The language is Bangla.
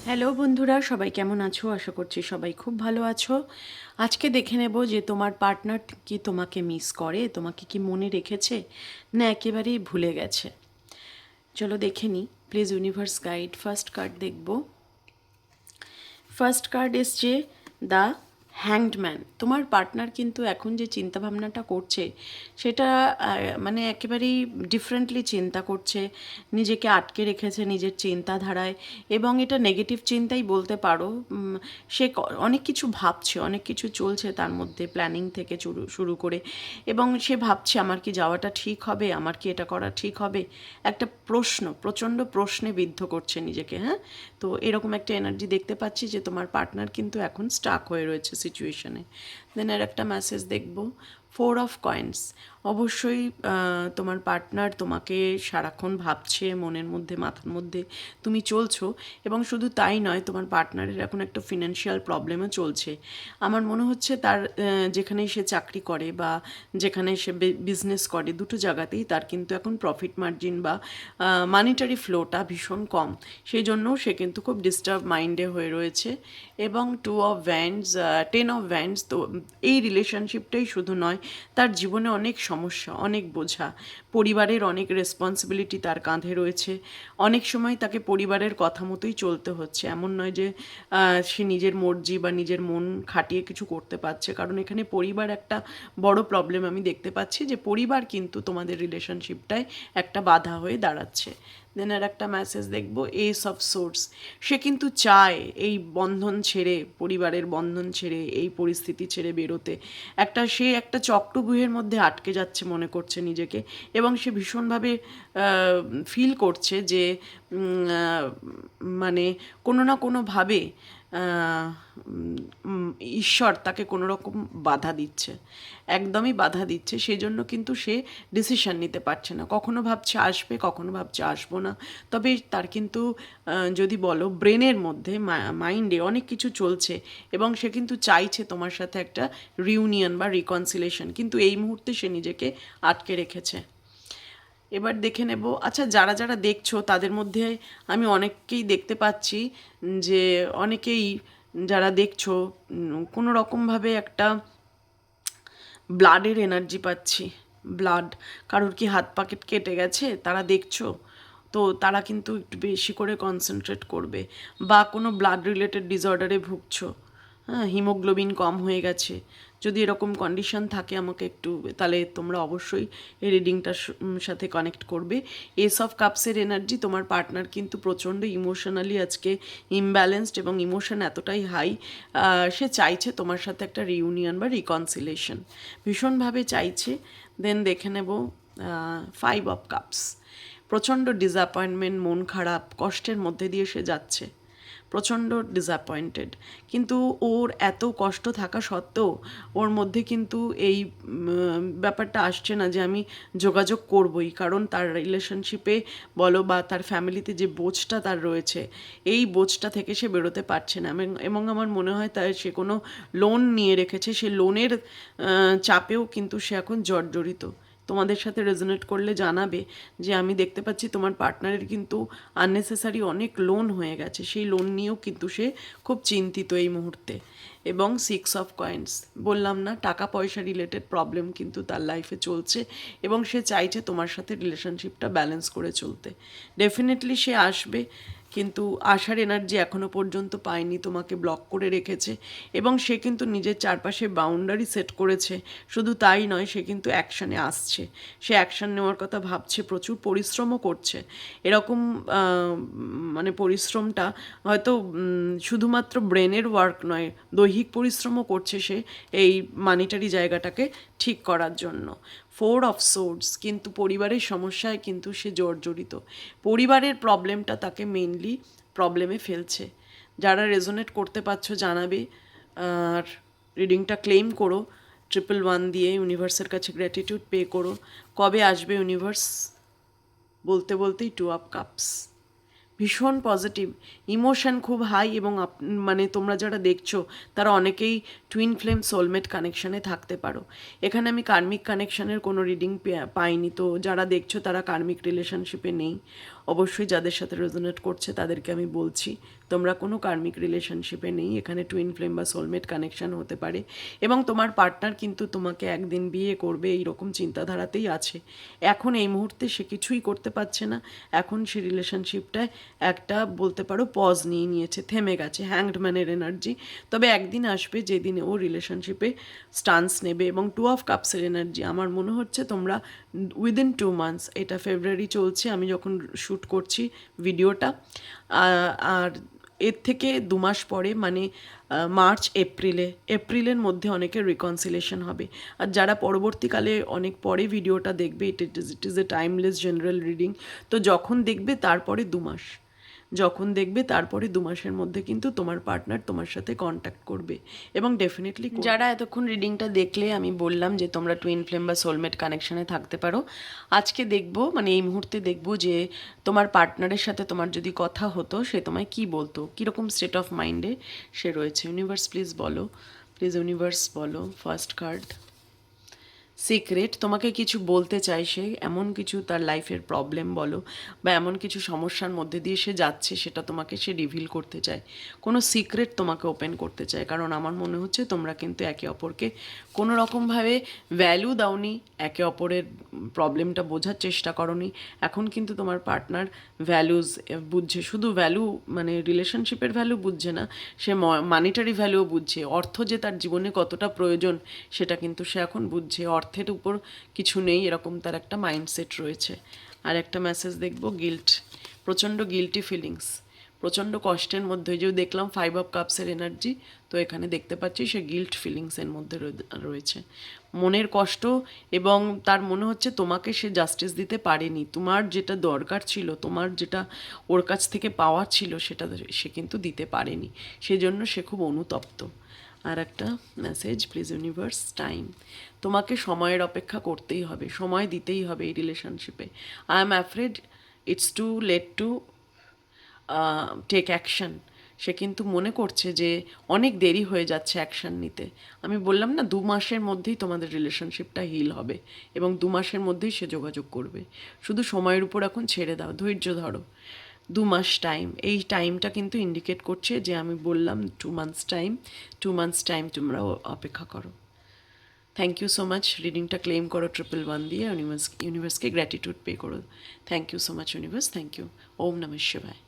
হ্যালো বন্ধুরা, সবাই কেমন আছো? আশা করছি সবাই খুব ভালো আছো। আজকে দেখে নেব যে তোমার পার্টনার কি তোমাকে মিস করে, তোমাকে কি মনে রেখেছে, না একেবারেই ভুলে গেছে। চলো দেখে নিই। Please universe guide, first card দেখব। ফার্স্ট কার্ড এসছে দ্য হ্যাংড ম্যান। তোমার পার্টনার কিন্তু এখন যে চিন্তাভাবনাটা করছে সেটা মানে একেবারেই ডিফারেন্টলি চিন্তা করছে, নিজেকে আটকে রেখেছে নিজের চিন্তাধারায়, এবং এটা নেগেটিভ চিন্তাই বলতে পারো। সে অনেক কিছু ভাবছে, অনেক কিছু চলছে তার মধ্যে, প্ল্যানিং থেকে শুরু করে, এবং সে ভাবছে আমার কি যাওয়াটা ঠিক হবে, আমার কি এটা করা ঠিক হবে। একটা প্রশ্ন, প্রচণ্ড প্রশ্নে বিদ্ধ করছে নিজেকে। হ্যাঁ, তো এরকম একটা এনার্জি দেখতে পাচ্ছি যে তোমার পার্টনার কিন্তু এখন স্টাক হয়ে রয়েছে সিচুয়েশনে। দেন আর একটা মেসেজ দেখব, 4 অফ কয়েন্স। অবশ্যই তোমার পার্টনার তোমাকে সারাক্ষণ ভাবছে, মনের মধ্যে, মাথার মধ্যে তুমি চলছো। এবং শুধু তাই নয়, তোমার পার্টনারের এখন একটা ফিনান্সিয়াল প্রবলেমও চলছে। আমার মনে হচ্ছে তার যেখানেই সে চাকরি করে বা যেখানে সে বিজনেস করে, দুটো জায়গাতেই তার কিন্তু এখন প্রফিট মার্জিন বা মানিটারি ফ্লোটা ভীষণ কম। সেই জন্য সে কিন্তু খুব ডিস্টার্ব মাইন্ডে হয়ে রয়েছে। এবং 2 অফ ভ্যান্ডস, 10 অফ ভ্যান্ডস। তো এই রিলেশনশিপটাই শুধু নয়, তার জীবনে অনেক সমস্যা, অনেক বোঝা, পরিবারের অনেক রেসপন্সিবিলিটি তার কাঁধে রয়েছে। অনেক সময় তাকে পরিবারের কথা মতোই চলতে হচ্ছে, এমন নয় যে সে নিজের মর্জি বা নিজের মন খাটিয়ে কিছু করতে পারছে। কারণ এখানে পরিবার একটা বড় প্রবলেম আমি দেখতে পাচ্ছি, যে পরিবার কিন্তু তোমাদের রিলেশনশিপটায় একটা বাধা হয়ে দাঁড়াচ্ছে। দেন আর একটা মেসেজ দেখবো, এস অফ সোর্স। সে কিন্তু চায় এই বন্ধন ছেড়ে, পরিবারের বন্ধন ছেড়ে, এই পরিস্থিতি ছেড়ে বেরোতে। সে একটা চক্রব্যূহের মধ্যে আটকে যাচ্ছে মনে করছে নিজেকে, এবং সে ভীষণভাবে ফিল করছে যে মানে কোনো না কোনোভাবে ঈশ্বর তাকে কোনো রকম বাধা দিচ্ছে, একদমই বাধা দিচ্ছে। সেই জন্য কিন্তু সে ডিসিশন নিতে পারছে না, কখনো ভাবছে আসবে, কখনো ভাবছে আসবো না। তবে তার কিন্তু যদি বলো ব্রেনের মধ্যে, মাইন্ডে অনেক কিছু চলছে, এবং সে কিন্তু চাইছে তোমার সাথে একটা রিউনিয়ন বা রিকনসিলেশন, কিন্তু এই মুহূর্তে সে নিজেকে আটকে রেখেছে। এবার দেখে নেব, আচ্ছা যারা যারা দেখছো তাদের মধ্যে আমি অনেককেই দেখতে পাচ্ছি, যে অনেকেই যারা দেখছো কোনো রকমভাবে একটা ব্লাডের এনার্জি পাচ্ছি। ব্লাড, কারোর কি হাত পা কেটে গেছে তারা দেখছো, তো তারা কিন্তু একটু বেশি করে কনসেন্ট্রেট করবে। বা কোনো ব্লাড রিলেটেড ডিসঅর্ডারে ভুগছো, হ্যাঁ, হিমোগ্লোবিন কম হয়ে গেছে, যদি এরকম কন্ডিশন থাকে আমাকে একটু, তাহলে তোমরা অবশ্যই এই রিডিংটার সাথে কানেক্ট করবে। এস অফ কাপসের এনার্জি, তোমার পার্টনার কিন্তু প্রচণ্ড ইমোশনালি আজকে ইমব্যালেন্সড, এবং ইমোশন এতটাই হাই, সে চাইছে তোমার সাথে একটা রিউনিয়ন বা রিকনসিলেশন, ভীষণভাবে চাইছে। দেন দেখে নেব 5 অফ কাপস। প্রচণ্ড ডিসঅ্যাপয়েন্টমেন্ট, মন খারাপ, কষ্টের মধ্যে দিয়ে সে যাচ্ছে, প্রচণ্ড ডিসঅ্যাপয়েন্টেড। কিন্তু ওর এত কষ্ট থাকা সত্ত্বেও ওর মধ্যে কিন্তু এই ব্যাপারটা আসছে না যে আমি যোগাযোগ করবই, কারণ তার রিলেশনশিপে বলো বা তার ফ্যামিলিতে যে বোঝটা তার রয়েছে, এই বোঝটা থেকে সে বেরোতে পারছে না। এবং আমার মনে হয় তাই সে কোনো লোন নিয়ে রেখেছে, সে লোনের চাপেও কিন্তু সে এখন জর্জরিত। তোমাদের সাথে রেজোনেট করলে জানাবে যে আমি দেখতে পাচ্ছি তোমার পার্টনারের কিন্তু আননেসেসারি অনেক লোন হয়ে গেছে, সেই লোন নিয়েও কিন্তু সে খুব চিন্তিত এই মুহূর্তে। এবং 6 অফ কয়েন্স, বললাম না, টাকা পয়সা রিলেটেড প্রবলেম কিন্তু তার লাইফে চলছে, এবং সে চাইছে তোমার সাথে রিলেশনশিপটা ব্যালেন্স করে চলতে। ডেফিনেটলি সে আসবে, কিন্তু আসার এনার্জি এখনও পর্যন্ত পায়নি, তোমাকে ব্লক করে রেখেছে। এবং সে কিন্তু নিজের চারপাশে বাউন্ডারি সেট করেছে। শুধু তাই নয়, সে কিন্তু অ্যাকশানে আসছে, সে অ্যাকশান নেওয়ার কথা ভাবছে, প্রচুর পরিশ্রমও করছে। এরকম মানে পরিশ্রমটা হয়তো শুধুমাত্র ব্রেনের ওয়ার্ক নয়, দৈহিক পরিশ্রমও করছে সে এই মানিটারি জায়গাটাকে ঠিক করার জন্য। 4 অফ সোর্ডস, কিন্তু পরিবারের সমস্যায় কিন্তু সে জর্জরিত, পরিবারের প্রবলেমটা তাকে মেইনলি প্রবলেমে ফেলছে। যারা রেজোনেট করতে পারছো জানাবে, আর রিডিংটা ক্লেম করো 111 দিয়ে, ইউনিভার্সের কাছে গ্র্যাটিটিউড পে করো। কবে আসবে ইউনিভার্স, বলতে বলতেই 2 অফ কাপস, ভীষণ পজিটিভ, ইমোশন খুব হাই। এবং মানে তোমরা যারা দেখছো তারা অনেকেই টুইন ফ্লেম সোলমেট কানেকশানে থাকতে পারো। এখানে আমি কার্মিক কানেকশানের কোনো রিডিং পাইনি, তো যারা দেখছো তারা কার্মিক রিলেশনশিপে নেই। অবশ্যই যাদের সাথে রেজোনেট করছে তাদেরকে আমি বলছি তোমরা কোনো কার্মিক রিলেশনশিপে নেই, এখানে টুইন ফ্লেম বা সোলমেট কানেকশন হতে পারে এবং তোমার পার্টনার কিন্তু তোমাকে একদিন বিয়ে করবে এইরকম চিন্তাধারাতেই আছে। এখন এই মুহূর্তে সে কিছুই করতে পারছে না, এখন সে রিলেশনশিপটায় একটা বলতে পারো পজ নিয়ে নিয়েছে, থেমে গেছে, হ্যাংড ম্যানের এনার্জি। তবে একদিন আসবে যেদিনে ও রিলেশনশিপে স্টান্স নেবে এবং 2 অফ কাপসের এনার্জি। আমার মনে হচ্ছে তোমরা উইদিন 2 মান্থস, এটা ফেব্রুয়ারি চলছে আমি যখন শ্যুট করছি ভিডিওটা, আর এর থেকে 2 মাস পরে মানে মার্চ এপ্রিলের মধ্যে অনেকের রিকনসিলেশন হবে। আর যারা পরবর্তীকালে অনেক পরে ভিডিওটা দেখবে, it is a timeless general reading. তো যখন দেখবে তারপরে 2 মাস, যখন দেখবে তারপরে 2 মাসের মধ্যে কিন্তু তোমার পার্টনার তোমার সাথে কন্ট্যাক্ট করবে এবং ডেফিনেটলি যারা এতক্ষণ রিডিংটা দেখলে আমি বললাম যে তোমরা টুইন ফ্লেম বা সোলমেট কানেকশানে থাকতে পারো। আজকে দেখবো মানে এই মুহূর্তে দেখবো যে তোমার পার্টনারের সাথে তোমার যদি কথা হতো সে তোমায় কী বলতো, কীরকম স্টেট অফ মাইন্ডে সে রয়েছে। ইউনিভার্স প্লিজ বলো, প্লিজ ইউনিভার্স বলো। ফার্স্ট কার্ড সিক্রেট, তোমাকে কিছু বলতে চাই সে, এমন কিছু তার লাইফের প্রবলেম বলো বা এমন কিছু সমস্যার মধ্যে দিয়ে সে যাচ্ছে সেটা তোমাকে সে রিভিল করতে চায়, কোনো সিক্রেট তোমাকে ওপেন করতে চায়। কারণ আমার মনে হচ্ছে তোমরা কিন্তু একে অপরকে কোনো রকমভাবে ভ্যালু দাওনি, একে অপরের প্রবলেমটা বোঝার চেষ্টা করনি। এখন কিন্তু তোমার পার্টনার ভ্যালুজ বুঝছে, শুধু ভ্যালু মানে রিলেশনশিপের ভ্যালু বুঝছে না, সে মানিটারি ভ্যালুও বুঝছে। অর্থ যে তার জীবনে কতটা প্রয়োজন সেটা কিন্তু সে এখন বুঝছে। অর্থের উপর কিছু নেই এরকম তার একটা মাইন্ডসেট রয়েছে। আর একটা মেসেজ দেখব, গিল্ট, প্রচণ্ড গিল্টি ফিলিংস, প্রচণ্ড কষ্টের মধ্যে যে দেখলাম 5 অফ কাপসের এনার্জি। তো এখানে দেখতে পাচ্ছি সে গিল্ট ফিলিংসের মধ্যে রয়েছে, মনের কষ্ট, এবং তার মনে হচ্ছে তোমাকে সে জাস্টিস দিতে পারেনি। তোমার যেটা দরকার ছিল, তোমার যেটা ওর কাছ থেকে পাওয়ার ছিল সেটা সে কিন্তু দিতে পারেনি, সেজন্য সে খুব অনুতপ্ত। আর একটা মেসেজ, প্লিজ ইউনিভার্স টাইম, তোমাকে সময়ের অপেক্ষা করতেই হবে, সময় দিতেই হবে এই রিলেশনশিপে। I am afraid it's too late to take action. সে কিন্তু মনে করছে যে অনেক দেরি হয়ে যাচ্ছে অ্যাকশন নিতে। আমি বললাম না 2 মাসের মধ্যেই তোমাদের রিলেশনশিপটা হিল হবে এবং 2 মাসের মধ্যেই সে যোগাযোগ করবে। শুধু সময়ের উপর এখন ছেড়ে দাও, ধৈর্য ধরো। 2 মাস টাইম, এই টাইমটা কিন্তু ইন্ডিকেট করছে যে আমি বললাম 2 মান্থস টাইম, 2 মান্থস টাইম তোমরা অপেক্ষা করো। Thank you so much. রিডিংটা ক্লেম করো 111 দিয়ে, ইউনিভার্সকে গ্র্যাটিটিউড পে করো। Thank you so much universe, thank you. ওম নমঃ শিবায়।